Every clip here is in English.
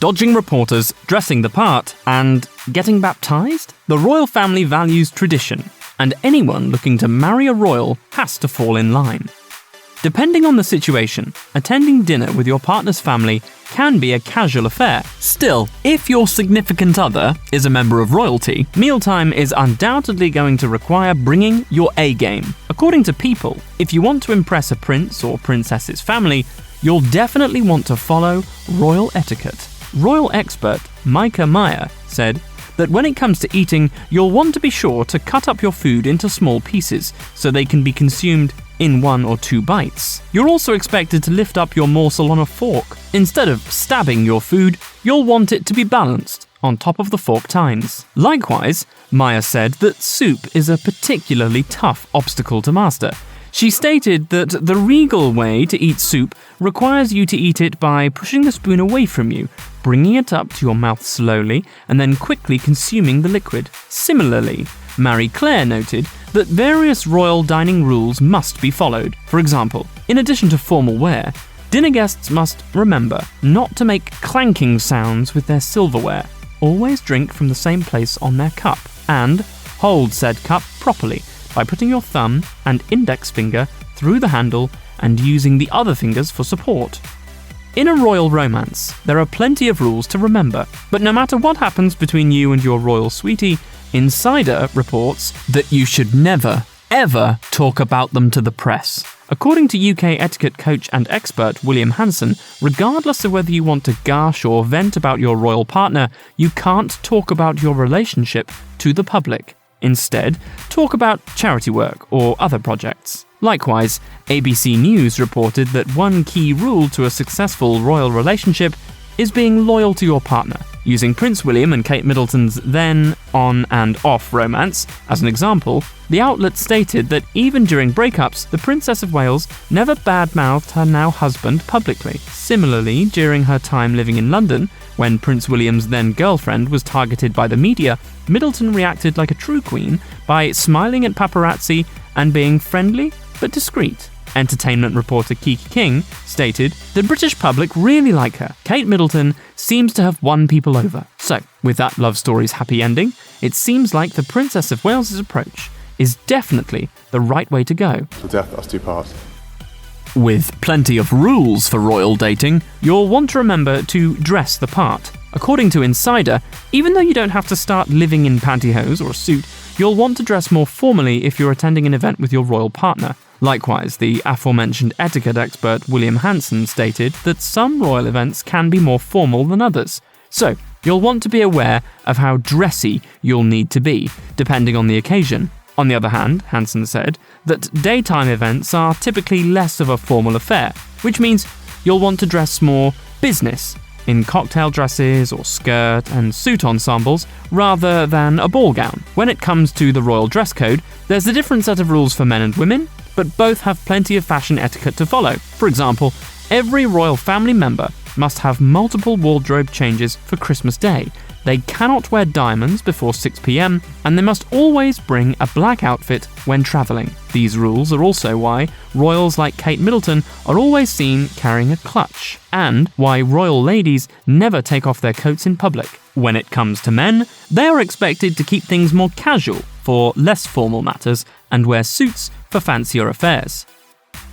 dodging reporters, dressing the part, and getting baptized? The royal family values tradition, and anyone looking to marry a royal has to fall in line. Depending on the situation, attending dinner with your partner's family can be a casual affair. Still, if your significant other is a member of royalty, mealtime is undoubtedly going to require bringing your A-game. According to People, if you want to impress a prince or princess's family, you'll definitely want to follow royal etiquette. Royal expert Micah Meyer said that when it comes to eating, you'll want to be sure to cut up your food into small pieces so they can be consumed in 1 or 2 bites. You're also expected to lift up your morsel on a fork. Instead of stabbing your food, you'll want it to be balanced on top of the fork tines. Likewise, Maya said that soup is a particularly tough obstacle to master. She stated that the regal way to eat soup requires you to eat it by pushing the spoon away from you, bringing it up to your mouth slowly, and then quickly consuming the liquid. Similarly, Marie Claire noted that various royal dining rules must be followed. For example, in addition to formal wear, dinner guests must remember not to make clanking sounds with their silverware, always drink from the same place on their cup, and hold said cup properly by putting your thumb and index finger through the handle and using the other fingers for support. In a royal romance, there are plenty of rules to remember, but no matter what happens between you and your royal sweetie, Insider reports that you should never, ever talk about them to the press. According to UK etiquette coach and expert William Hanson, regardless of whether you want to gush or vent about your royal partner, you can't talk about your relationship to the public. Instead, talk about charity work or other projects. Likewise, ABC News reported that one key rule to a successful royal relationship is being loyal to your partner. Using Prince William and Kate Middleton's then on and off romance as an example, the outlet stated that even during breakups, the Princess of Wales never badmouthed her now husband publicly. Similarly, during her time living in London, when Prince William's then girlfriend was targeted by the media, Middleton reacted like a true queen by smiling at paparazzi and being friendly but discreet. Entertainment reporter Kiki King stated, "The British public really like her. Kate Middleton seems to have won people over." So, with that love story's happy ending, it seems like the Princess of Wales's approach is definitely the right way to go. To death us do part. With plenty of rules for royal dating, you'll want to remember to dress the part. According to Insider, even though you don't have to start living in pantyhose or a suit, you'll want to dress more formally if you're attending an event with your royal partner. Likewise, the aforementioned etiquette expert William Hanson stated that some royal events can be more formal than others. So, you'll want to be aware of how dressy you'll need to be, depending on the occasion. On the other hand, Hanson said that daytime events are typically less of a formal affair, which means you'll want to dress more business, in cocktail dresses or skirt and suit ensembles rather than a ball gown. When it comes to the royal dress code, there's a different set of rules for men and women, but both have plenty of fashion etiquette to follow. For example, every royal family member must have multiple wardrobe changes for Christmas Day. They cannot wear diamonds before 6 p.m, and they must always bring a black outfit when travelling. These rules are also why royals like Kate Middleton are always seen carrying a clutch, and why royal ladies never take off their coats in public. When it comes to men, they are expected to keep things more casual for less formal matters and wear suits for fancier affairs.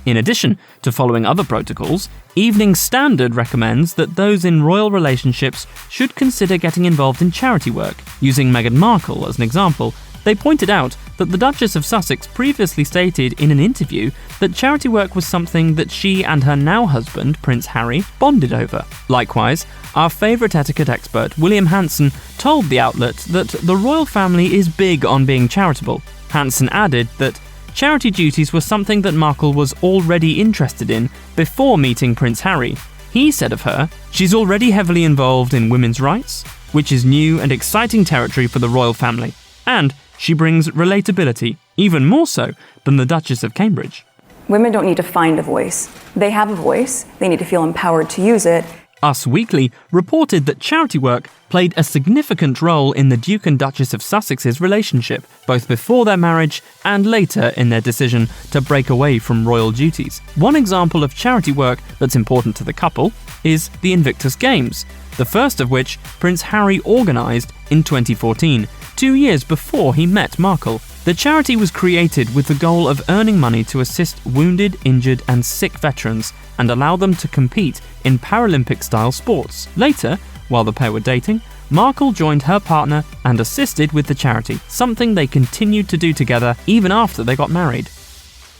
In addition to following other protocols, Evening Standard recommends that those in royal relationships should consider getting involved in charity work. Using Meghan Markle as an example, they pointed out that the Duchess of Sussex previously stated in an interview that charity work was something that she and her now husband, Prince Harry, bonded over. Likewise, our favourite etiquette expert, William Hanson, told the outlet that the royal family is big on being charitable. Hanson added that charity duties were something that Markle was already interested in before meeting Prince Harry. He said of her, "She's already heavily involved in women's rights, which is new and exciting territory for the royal family. And she brings relatability, even more so than the Duchess of Cambridge." Women don't need to find a voice. They have a voice. They need to feel empowered to use it. Us Weekly reported that charity work played a significant role in the Duke and Duchess of Sussex's relationship, both before their marriage and later in their decision to break away from royal duties. One example of charity work that's important to the couple is the Invictus Games. the first of which Prince Harry organised in 2014, 2 years before he met Markle. The charity was created with the goal of earning money to assist wounded, injured and sick veterans and allow them to compete in Paralympic-style sports. Later, while the pair were dating, Markle joined her partner and assisted with the charity, something they continued to do together even after they got married.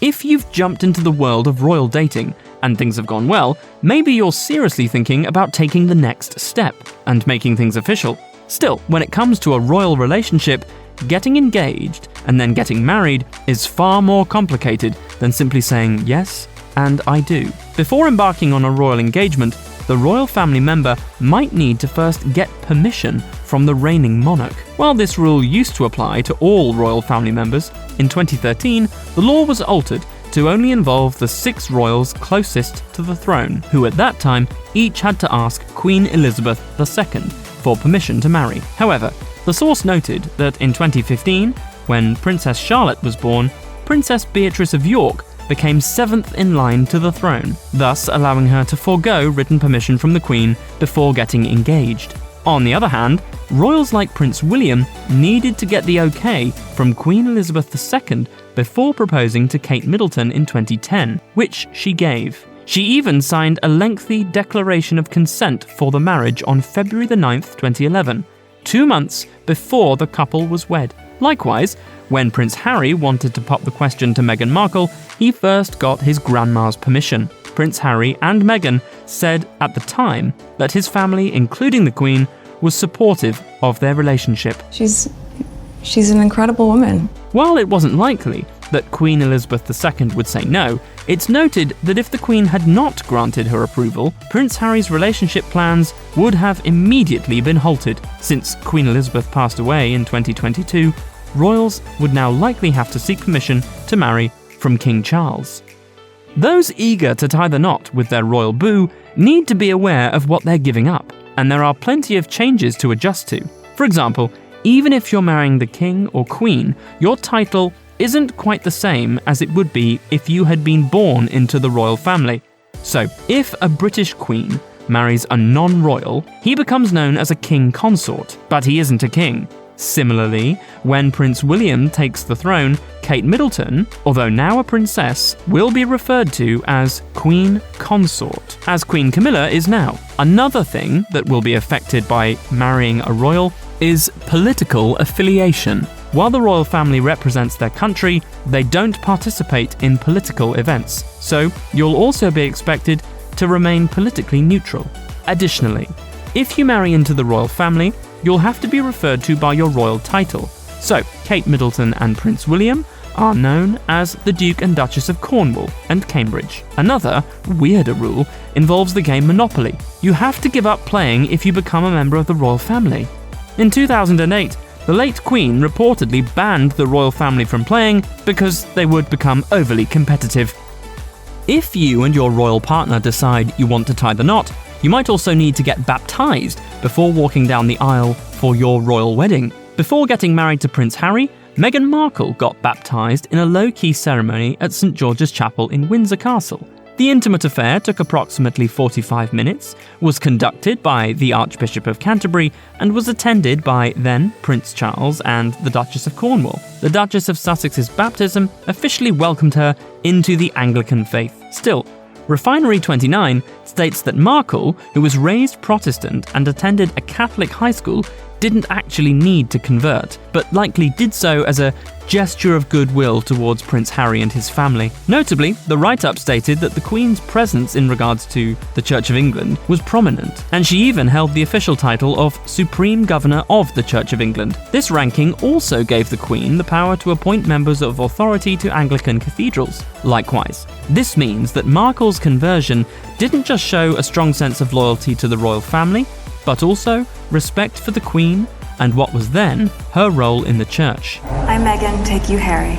If you've jumped into the world of royal dating and things have gone well, maybe you're seriously thinking about taking the next step and making things official. Still, when it comes to a royal relationship, getting engaged and then getting married is far more complicated than simply saying yes and I do. Before embarking on a royal engagement, the royal family member might need to first get permission from the reigning monarch. While this rule used to apply to all royal family members, in 2013, the law was altered to only involve the 6 royals closest to the throne, who at that time each had to ask Queen Elizabeth II for permission to marry. However, the source noted that in 2015, when Princess Charlotte was born, Princess Beatrice of York became 7th in line to the throne, thus allowing her to forego written permission from the Queen before getting engaged. On the other hand, royals like Prince William needed to get the okay from Queen Elizabeth II before proposing to Kate Middleton in 2010, which she gave. She even signed a lengthy declaration of consent for the marriage on February 9th, 2011, 2 months before the couple was wed. Likewise, when Prince Harry wanted to pop the question to Meghan Markle, he first got his grandma's permission. Prince Harry and Meghan said at the time that his family, including the Queen, was supportive of their relationship. She's an incredible woman. While it wasn't likely that Queen Elizabeth II would say no, it's noted that if the Queen had not granted her approval, Prince Harry's relationship plans would have immediately been halted. Since Queen Elizabeth passed away in 2022, royals would now likely have to seek permission to marry from King Charles. Those eager to tie the knot with their royal boo need to be aware of what they're giving up, and there are plenty of changes to adjust to. For example, even if you're marrying the king or queen, your title isn't quite the same as it would be if you had been born into the royal family. So, if a British queen marries a non-royal, he becomes known as a king consort, but he isn't a king. Similarly, when Prince William takes the throne, Kate Middleton, although now a princess, will be referred to as Queen Consort, as Queen Camilla is now. Another thing that will be affected by marrying a royal is political affiliation. While the royal family represents their country, they don't participate in political events, so you'll also be expected to remain politically neutral. Additionally, if you marry into the royal family, you'll have to be referred to by your royal title. So, Kate Middleton and Prince William are known as the Duke and Duchess of Cornwall and Cambridge. Another, weirder rule involves the game Monopoly. You have to give up playing if you become a member of the royal family. In 2008, the late Queen reportedly banned the royal family from playing because they would become overly competitive. If you and your royal partner decide you want to tie the knot, you might also need to get baptized before walking down the aisle for your royal wedding. Before getting married to Prince Harry, Meghan Markle got baptized in a low-key ceremony at St George's Chapel in Windsor Castle. The intimate affair took approximately 45 minutes, was conducted by the Archbishop of Canterbury, and was attended by then Prince Charles and the Duchess of Cornwall. The Duchess of Sussex's baptism officially welcomed her into the Anglican faith. Still, Refinery 29 states that Markle, who was raised Protestant and attended a Catholic high school, didn't actually need to convert, but likely did so as a gesture of goodwill towards Prince Harry and his family. Notably, the write-up stated that the Queen's presence in regards to the Church of England was prominent, and she even held the official title of Supreme Governor of the Church of England. This ranking also gave the Queen the power to appoint members of authority to Anglican cathedrals. Likewise, this means that Markle's conversion didn't just show a strong sense of loyalty to the royal family, but also respect for the Queen and what was then her role in the church. I'm Meghan, take you Harry.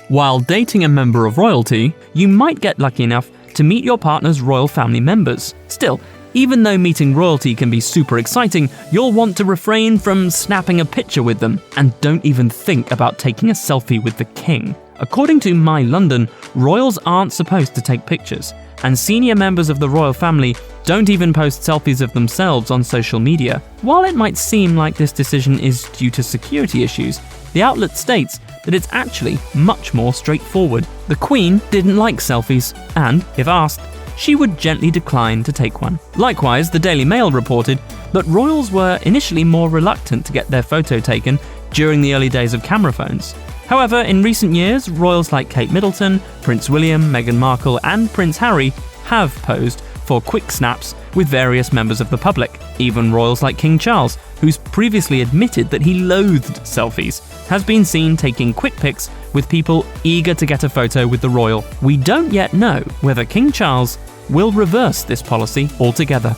While dating a member of royalty, you might get lucky enough to meet your partner's royal family members. Still, even though meeting royalty can be super exciting, you'll want to refrain from snapping a picture with them, and don't even think about taking a selfie with the king. According to My London, royals aren't supposed to take pictures, and senior members of the royal family don't even post selfies of themselves on social media. While it might seem like this decision is due to security issues, the outlet states that it's actually much more straightforward. The Queen didn't like selfies, and, if asked, she would gently decline to take one. Likewise, the Daily Mail reported that royals were initially more reluctant to get their photo taken during the early days of camera phones. However, in recent years, royals like Kate Middleton, Prince William, Meghan Markle, and Prince Harry have posed for quick snaps with various members of the public. Even royals like King Charles, who's previously admitted that he loathed selfies, has been seen taking quick pics with people eager to get a photo with the royal. We don't yet know whether King Charles will reverse this policy altogether.